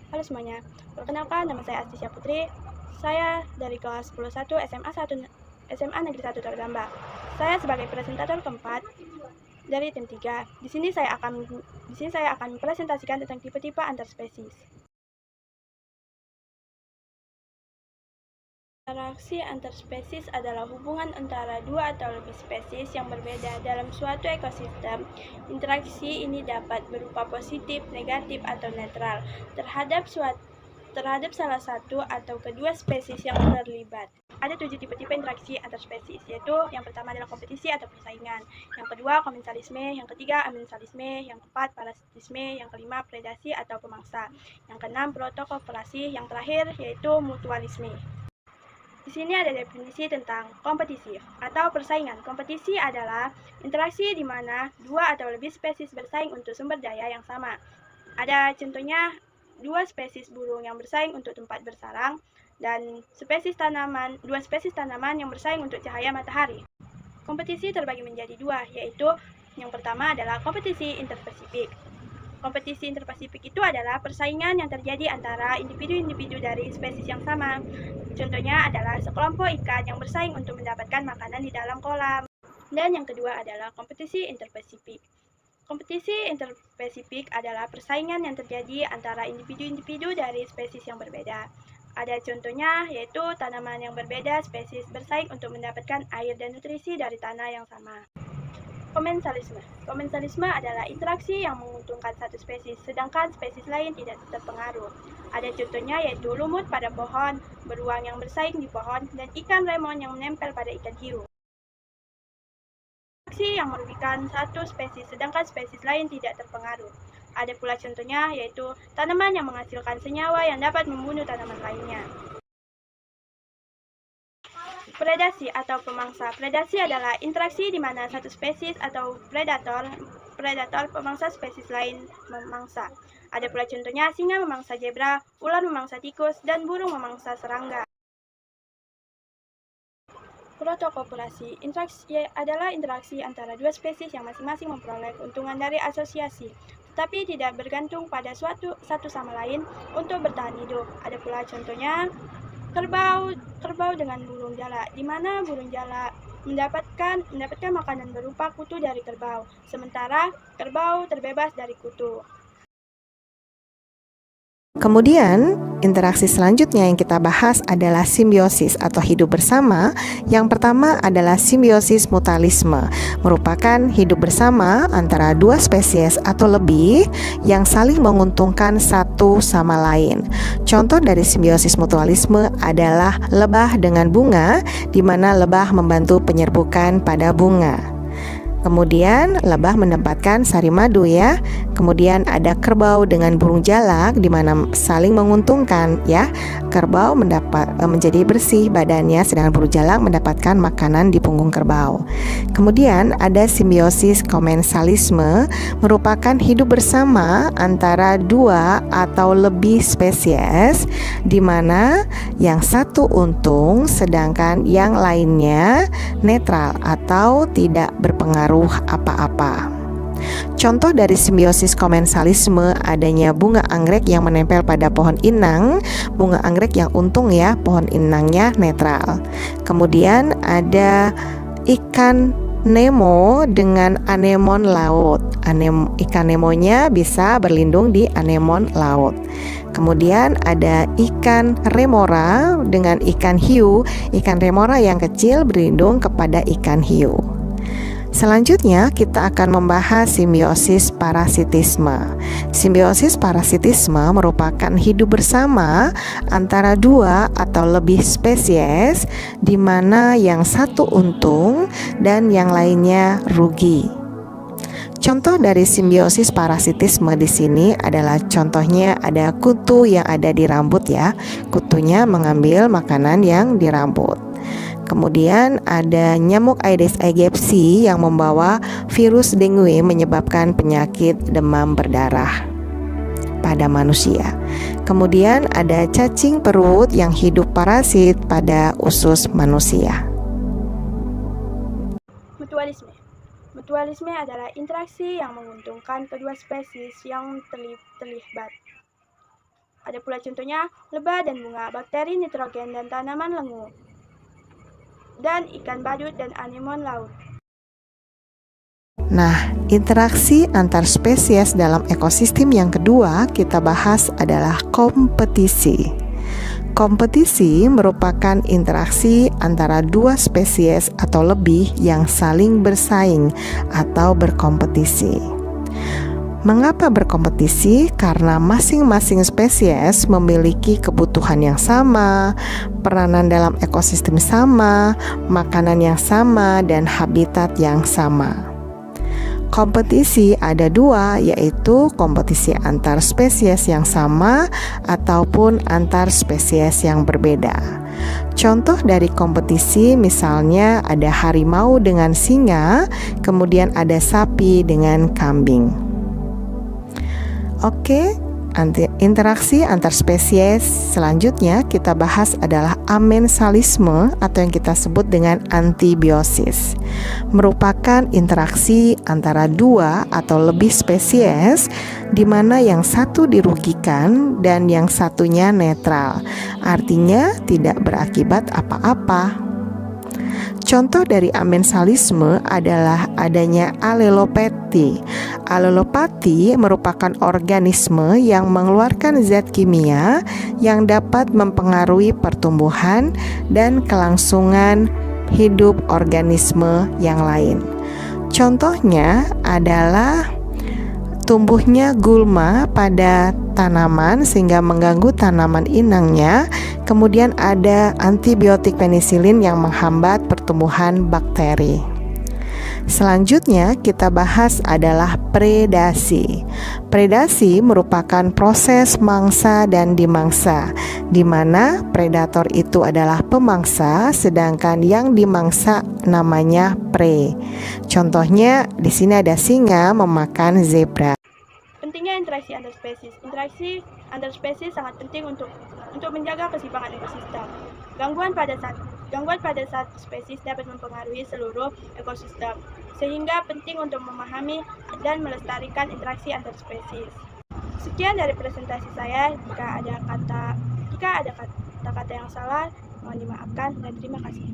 Halo semuanya, perkenalkan nama saya Astisya Putri. Saya dari kelas 101 SMA Negeri 1 Tordamba. Saya sebagai presentator keempat dari tim 3. Di sini saya akan mempresentasikan tentang tipe-tipe antar spesies. Interaksi antar spesies adalah hubungan antara dua atau lebih spesies yang berbeda dalam suatu ekosistem. Interaksi ini dapat berupa positif, negatif, atau netral terhadap salah satu atau kedua spesies yang terlibat. Ada 7 tipe-tipe interaksi antar spesies, yaitu yang pertama adalah kompetisi atau persaingan, yang kedua komensalisme, yang ketiga amensalisme, yang keempat parasitisme, yang kelima predasi atau pemangsa, yang keenam protokooperasi, yang terakhir yaitu mutualisme. Di sini ada definisi tentang kompetisi atau persaingan. Kompetisi adalah interaksi di mana dua atau lebih spesies bersaing untuk sumber daya yang sama. Ada contohnya dua spesies burung yang bersaing untuk tempat bersarang dan dua spesies tanaman yang bersaing untuk cahaya matahari. Kompetisi terbagi menjadi dua, yaitu yang pertama adalah kompetisi interspesifik. Kompetisi interspesifik itu adalah persaingan yang terjadi antara individu-individu dari spesies yang sama. Contohnya adalah sekelompok ikan yang bersaing untuk mendapatkan makanan di dalam kolam. Dan yang kedua adalah kompetisi interspesifik. Kompetisi interspesifik adalah persaingan yang terjadi antara individu-individu dari spesies yang berbeda. Ada contohnya yaitu tanaman yang berbeda spesies bersaing untuk mendapatkan air dan nutrisi dari tanah yang sama. Komensalisme. Komensalisme adalah interaksi yang menguntungkan satu spesies, sedangkan spesies lain tidak terpengaruh. Ada contohnya yaitu lumut pada pohon, beruang yang bersaing di pohon, dan ikan remon yang menempel pada ikan hiu. Interaksi yang merugikan satu spesies, sedangkan spesies lain tidak terpengaruh. Ada pula contohnya yaitu tanaman yang menghasilkan senyawa yang dapat membunuh tanaman lainnya. Predasi atau pemangsa. Predasi adalah interaksi di mana satu spesies atau predator pemangsa spesies lain memangsa. Ada pula contohnya singa memangsa zebra, ular memangsa tikus, dan burung memangsa serangga. Protokooperasi. Interaksi adalah interaksi antara dua spesies yang masing-masing memperoleh keuntungan dari asosiasi, tetapi tidak bergantung pada satu sama lain untuk bertahan hidup. Ada pula contohnya kerbau dengan burung jala, di mana burung jala mendapatkan makanan berupa kutu dari kerbau, sementara kerbau terbebas dari kutu. Kemudian, interaksi selanjutnya yang kita bahas adalah simbiosis atau hidup bersama. Yang pertama adalah simbiosis mutualisme, merupakan hidup bersama antara dua spesies atau lebih yang saling menguntungkan satu sama lain. Contoh dari simbiosis mutualisme adalah lebah dengan bunga, di mana lebah membantu penyerbukan pada bunga. Kemudian lebah mendapatkan sari madu ya. Kemudian ada kerbau dengan burung jalak di mana saling menguntungkan ya. Kerbau menjadi bersih badannya, sedangkan burung jalak mendapatkan makanan di punggung kerbau. Kemudian ada simbiosis komensalisme, merupakan hidup bersama antara dua atau lebih spesies di mana yang satu untung sedangkan yang lainnya netral atau tidak berpengaruh apa-apa. Contoh dari simbiosis komensalisme adanya bunga anggrek yang menempel pada pohon inang. Bunga anggrek yang untung ya, pohon inangnya netral. Kemudian ada ikan Nemo dengan anemon laut. Ikan Nemonya bisa berlindung di anemon laut. Kemudian ada ikan remora dengan ikan hiu. Ikan remora yang kecil berlindung kepada ikan hiu. Selanjutnya kita akan membahas simbiosis parasitisme. Simbiosis parasitisme merupakan hidup bersama antara dua atau lebih spesies di mana yang satu untung dan yang lainnya rugi. Contoh dari simbiosis parasitisme di sini adalah contohnya ada kutu yang ada di rambut ya. Kutunya mengambil makanan yang di rambut. Kemudian ada nyamuk Aedes aegypti yang membawa virus dengue menyebabkan penyakit demam berdarah pada manusia. Kemudian ada cacing perut yang hidup parasit pada usus manusia. Mutualisme. Mutualisme adalah interaksi yang menguntungkan kedua spesies yang terlibat. Ada pula contohnya lebah dan bunga, bakteri nitrogen dan tanaman lengu, dan ikan badut dan anemon laut. Nah, interaksi antar spesies dalam ekosistem yang kedua kita bahas adalah kompetisi. Kompetisi merupakan interaksi antara dua spesies atau lebih yang saling bersaing atau berkompetisi. Mengapa berkompetisi? Karena masing-masing spesies memiliki kebutuhan yang sama, peranan dalam ekosistem sama, makanan yang sama, dan habitat yang sama. Kompetisi ada dua, yaitu kompetisi antar spesies yang sama ataupun antar spesies yang berbeda. Contoh dari kompetisi misalnya ada harimau dengan singa, kemudian ada sapi dengan kambing. Oke, interaksi antar spesies selanjutnya kita bahas adalah amensalisme atau yang kita sebut dengan antibiosis. Merupakan interaksi antara dua atau lebih spesies di mana yang satu dirugikan dan yang satunya netral. Artinya tidak berakibat apa-apa. Contoh dari amensalisme adalah adanya alelopati. Alelopati merupakan organisme yang mengeluarkan zat kimia yang dapat mempengaruhi pertumbuhan dan kelangsungan hidup organisme yang lain. Contohnya adalah tumbuhnya gulma pada tanaman sehingga mengganggu tanaman inangnya. Kemudian ada antibiotik penisilin yang menghambat pertumbuhan bakteri. Selanjutnya kita bahas adalah predasi. Predasi merupakan proses mangsa dan dimangsa, di mana predator itu adalah pemangsa, sedangkan yang dimangsa namanya prey. Contohnya di sini ada singa memakan zebra. Pentingnya interaksi antar spesies. Interaksi antar spesies sangat penting untuk menjaga keseimbangan ekosistem. Gangguan pada satu spesies dapat mempengaruhi seluruh ekosistem, sehingga penting untuk memahami dan melestarikan interaksi antar spesies. Sekian dari presentasi saya. Jika ada kata-kata yang salah, mohon dimaafkan dan terima kasih.